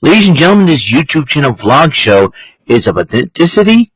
Ladies and gentlemen, this YouTube channel vlog show is of authenticity,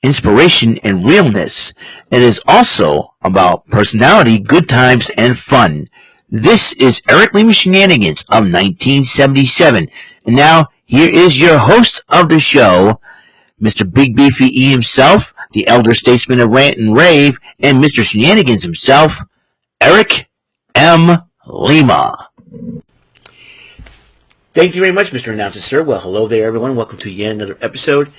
inspiration, and realness. It is also about personality, good times, and fun. This is Eric Lima Shenanigans of 1977. And now, here is your host of the show, Mr. Big Beefy E himself, the elder statesman of Rant and Rave, and Mr. Shenanigans himself, Eric M. Lima. Thank you very much, Mr. Announcer, sir. Well, hello there, everyone. Welcome to yet another episode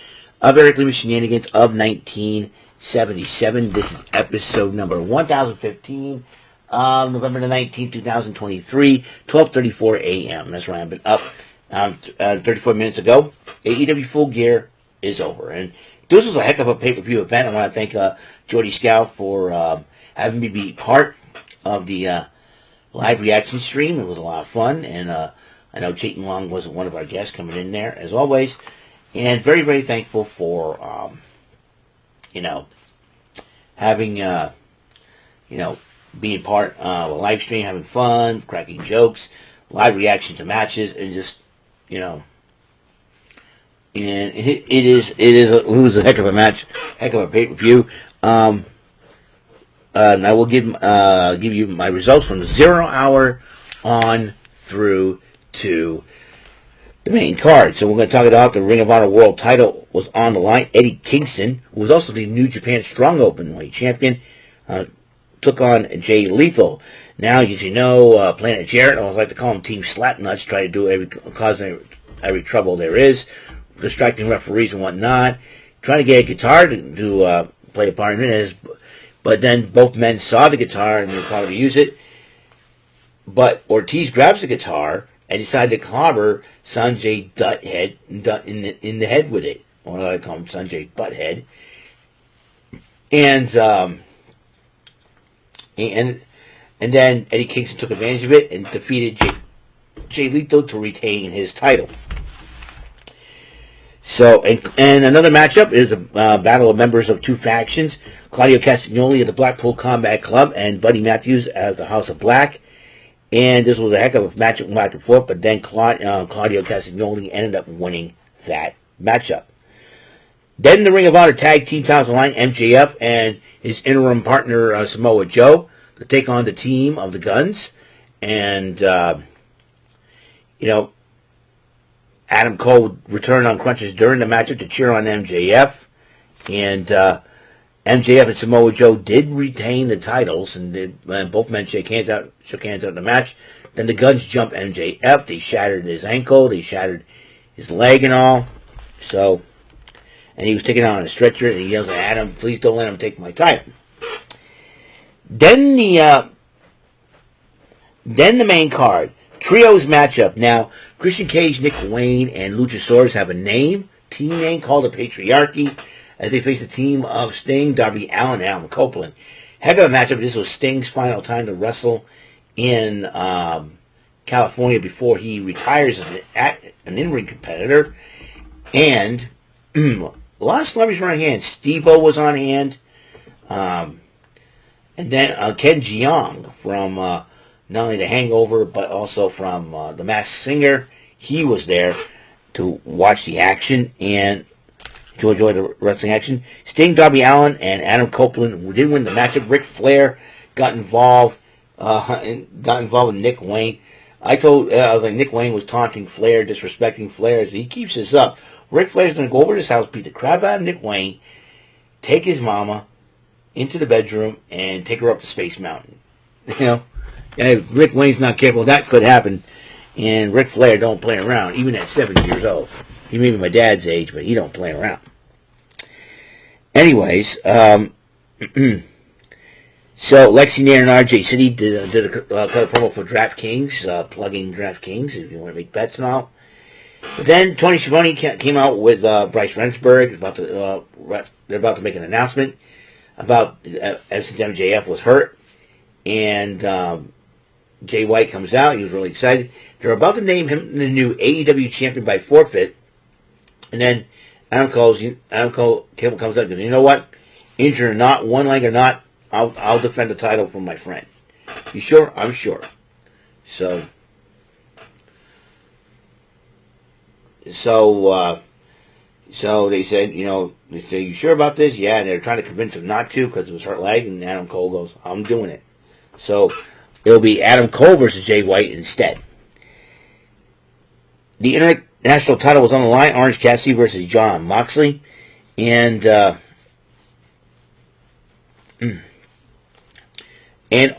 of Eric Lima Shenanigans of 1977. This is episode number 1015, November the 19th, 2023, 12:34 a.m. That's right. I've been up 34 minutes ago. AEW Full Gear is over. And this was a heck of a pay-per-view event. I want to thank Jordy Scout for having me be part of the live reaction stream. It was a lot of fun, and I know Chayton Long was one of our guests coming in there, as always. And very, very thankful for, having, being part of a live stream, having fun, cracking jokes, live reaction to matches, and just, and it was a heck of a match, heck of a pay-per-view. And I will give you my results from the 0 hour on through to the main card. So we're going to talk about the Ring of Honor World title was on the line. Eddie Kingston, who was also the New Japan Strong Openweight champion, took on Jay Lethal. Now, as you know, Planet Jarrett, I always like to call him Team Slapnuts, try to do causing every trouble there is, distracting referees and whatnot, trying to get a guitar to play a part in it, but then both men saw the guitar and were probably to use it. But Ortiz grabs the guitar and decided to clobber Sanjay Dutthead in the head with it. Or I call him Sanjay Butthead. And then Eddie Kingston took advantage of it and defeated Jay Lethal to retain his title. So, and another matchup is a battle of members of two factions. Claudio Castagnoli of the Blackpool Combat Club and Buddy Matthews of the House of Black. And this was a heck of a matchup back and forth, but then Claudio Castagnoli ended up winning that matchup. Then the Ring of Honor Tag Team titles on the line, MJF and his interim partner Samoa Joe to take on the team of the Guns. And, Adam Cole would return on crunches during the matchup to cheer on MJF. And MJF and Samoa Joe did retain the titles, and both men shook hands out in the match. Then the Guns jumped MJF. They shattered his ankle. They shattered his leg and all. So, and he was taken out on a stretcher, and he yells at Adam, "Please don't let him take my title." Then the main card. Trios matchup. Now, Christian Cage, Nick Wayne, and Luchasaurus have a team name called the Patriarchy, as they face a team of Sting, Darby Allin, and Adam Copeland. Heck of a matchup. This was Sting's final time to wrestle in California before he retires as an in-ring competitor. And a lot of celebrities were on hand. Steve-O was on hand. And then Ken Jeong from not only The Hangover, but also from The Masked Singer. He was there to watch the action and to enjoy the wrestling action. Sting, Darby Allin, and Adam Copeland did win the matchup. Ric Flair got involved with Nick Wayne. I was like, Nick Wayne was taunting Flair, disrespecting Flair. So he keeps this up. Ric Flair's going to go over to his house, beat the crap out of Nick Wayne, take his mama into the bedroom, and take her up to Space Mountain. And if Rick Wayne's not careful, that could happen. And Ric Flair don't play around, even at 70 years old. He may be my dad's age, but he don't play around. Anyways, so Lexi Nair and RJ City did a promo for DraftKings, plugging DraftKings if you want to make bets and all. But then Tony Schiavone came out with Bryce Remsburg. They're about to make an announcement about since MJF was hurt, and Jay White comes out. He was really excited. They're about to name him the new AEW champion by forfeit, and then Adam Cole comes out and goes, "You know what? Injured or not, one leg or not, I'll defend the title for my friend." You sure? I'm sure. So So they said, they say, you sure about this? Yeah, and they're trying to convince him not to because it was her leg, and Adam Cole goes, I'm doing it. So it'll be Adam Cole versus Jay White instead. The international title was on the line, Orange Cassidy versus Jon Moxley, and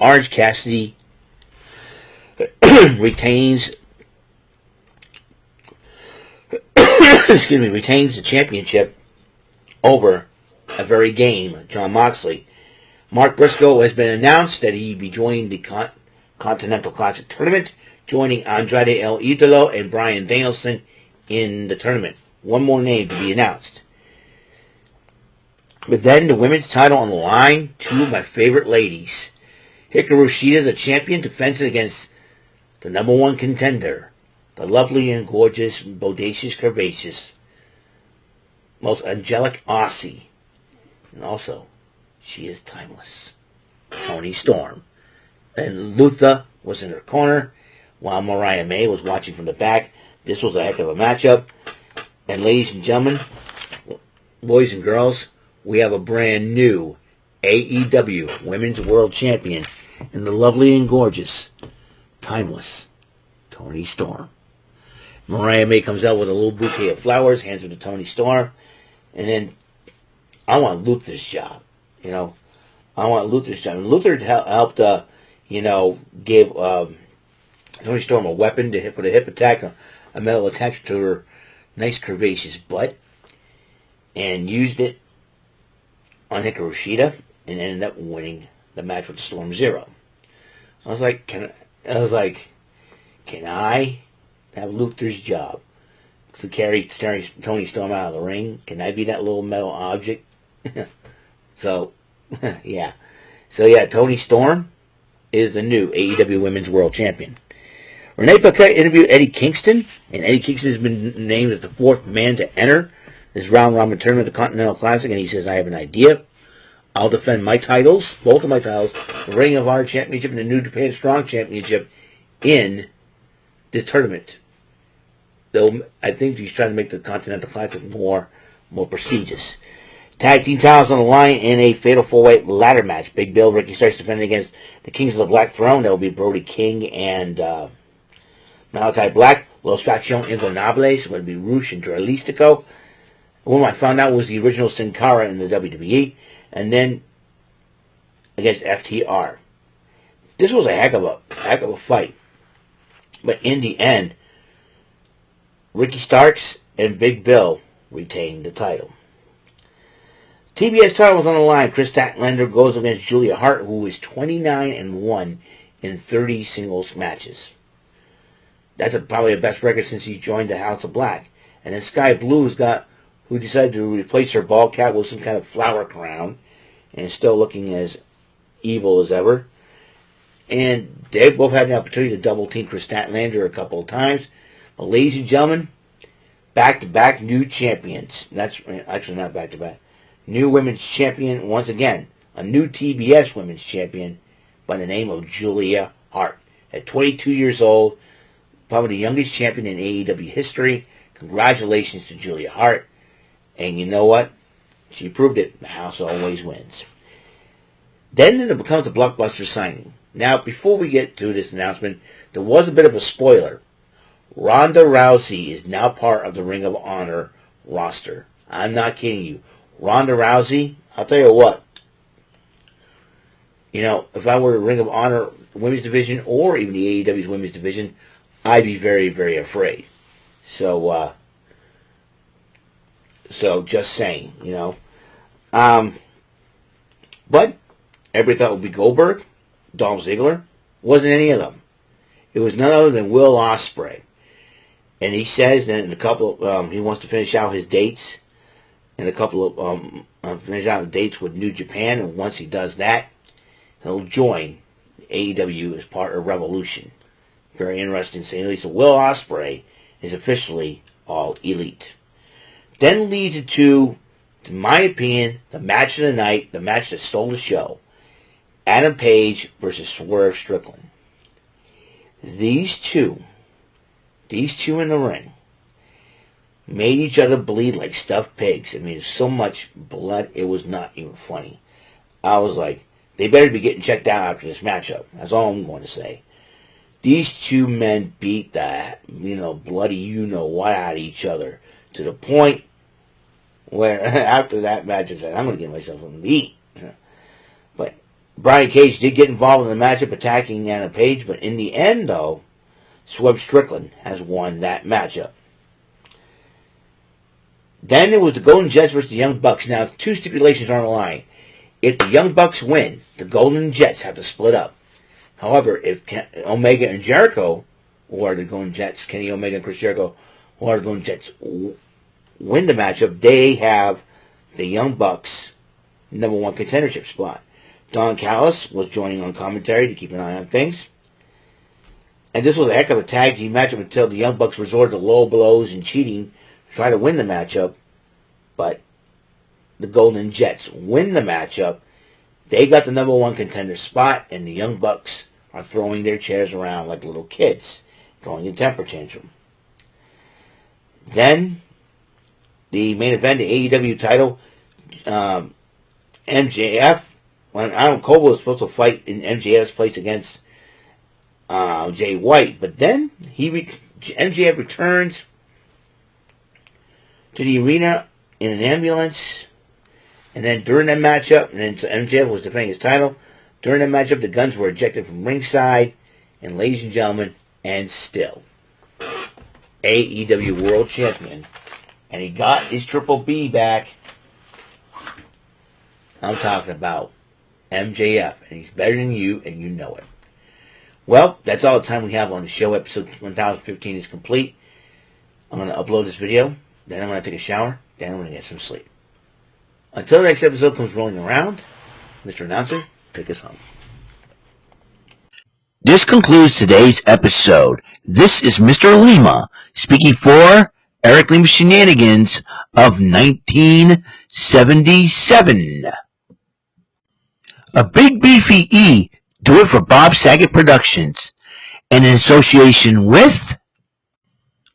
Orange Cassidy retains retains the championship over a very game, Jon Moxley. Mark Briscoe has been announced that he'd be joining the Continental Classic Tournament, joining Andrade El Idolo and Bryan Danielson in the tournament. One more name to be announced. But then the women's title on the line, two of my favorite ladies. Hikaru Shida, the champion, defends it against the number one contender, the lovely and gorgeous, bodacious, curvaceous, most angelic Aussie. And also, she is timeless. Toni Storm. And Luther was in her corner while Mariah May was watching from the back. This was a heck of a matchup. And ladies and gentlemen, boys and girls, we have a brand new AEW Women's World Champion in the lovely and gorgeous, timeless Toni Storm. Mariah May comes out with a little bouquet of flowers, hands it to Toni Storm, and then I want Luther's job. I want Luther's job. And Luther helped, give Toni Storm a weapon to hit with a hip attack, a metal attachment to her nice curvaceous butt, and used it on Hikaru Shida, and ended up winning the match with Storm Zero. I was like, can I have Luther's job to carry Toni Storm out of the ring? Can I be that little metal object? So, yeah. So, yeah, Toni Storm is the new AEW Women's World Champion. Renee Paquette interviewed Eddie Kingston, and Eddie Kingston has been named as the fourth man to enter this round-robin tournament of the Continental Classic, and he says, I have an idea. I'll defend my titles, both of my titles, the Ring of Honor Championship and the New Japan Strong Championship in this tournament. Though I think he's trying to make the Continental Classic more prestigious. Tag team titles on the line in a fatal four-way ladder match. Big Bill, Ricky Starks defending against the Kings of the Black Throne. That will be Brody King and Malachi Black. Los Facción Ingobernables would be Rush and Dralistico. One I found out was the original Sin Cara in the WWE. And then against FTR. This was a heck of a fight. But in the end, Ricky Starks and Big Bill retained the title. TBS title was on the line. Chris Statlander goes against Julia Hart, who is 29-1 in 30 singles matches. That's probably the best record since he joined the House of Black. And then Sky Blue's got, who decided to replace her ball cap with some kind of flower crown, and still looking as evil as ever. And they both had the opportunity to double team Chris Statlander a couple of times. But ladies and gentlemen, back-to-back new champions. That's actually not back-to-back. New women's champion, once again, a new TBS women's champion by the name of Julia Hart. At 22 years old, probably the youngest champion in AEW history. Congratulations to Julia Hart. And you know what? She proved it. The house always wins. Then it becomes a blockbuster signing. Now, before we get to this announcement, there was a bit of a spoiler. Ronda Rousey is now part of the Ring of Honor roster. I'm not kidding you. Ronda Rousey, I'll tell you what. If I were a Ring of Honor women's division or even the AEW's women's division, I'd be very, very afraid. So just saying, But everybody thought it would be Goldberg, Dolph Ziggler. Wasn't any of them. It was none other than Will Ospreay. And he says that in a couple of, he wants to finish out his dates and a couple of, finish out the dates with New Japan. And once he does that, he'll join AEW as part of Revolution. Very interesting saying. So Will Ospreay is officially All Elite. Then leads it to my opinion, the match of the night, the match that stole the show. Adam Page versus Swerve Strickland. These two in the ring made each other bleed like stuffed pigs. I mean, so much blood, it was not even funny. I was like, they better be getting checked out after this matchup. That's all I'm going to say. These two men beat the, bloody you-know-what out of each other to the point where after that match I said, I'm going to get myself something to eat. But Brian Cage did get involved in the matchup attacking Anna Page, but in the end, though, Swerve Strickland has won that matchup. Then it was the Golden Jets versus the Young Bucks. Now, two stipulations are on the line. If the Young Bucks win, the Golden Jets have to split up. However, if Omega and Jericho, or the Golden Jets, Kenny Omega and Chris Jericho, or the Golden Jets win the matchup, they have the Young Bucks number one contendership spot. Don Callis was joining on commentary to keep an eye on things. And this was a heck of a tag team matchup until the Young Bucks resorted to low blows and cheating to try to win the matchup. But the Golden Jets win the matchup. They got the number one contender spot, and the Young Bucks are throwing their chairs around like little kids, throwing a temper tantrum. Then, the main event, the AEW title, MJF, when Adam Cole was supposed to fight in MJF's place against Jay White, but then MJF returns to the arena in an ambulance, and then during that matchup, and then MJF was defending his title. During that matchup, the Guns were ejected from ringside, and ladies and gentlemen, and still, AEW World Champion, and he got his Triple B back. I'm talking about MJF, and he's better than you, and you know it. Well, that's all the time we have on the show. Episode 1015 is complete. I'm going to upload this video, then I'm going to take a shower, then I'm going to get some sleep. Until the next episode comes rolling around, Mr. Announcer, take us home. This concludes today's episode. This is Mr. Lima speaking for Eric Lima Shenanigans of 1977. A big beefy E, do it for Bob Saget Productions, and in association with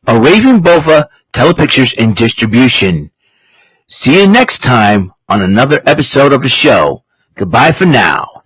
a Raven Bova Telepictures and Distribution. See you next time on another episode of the show. Goodbye for now.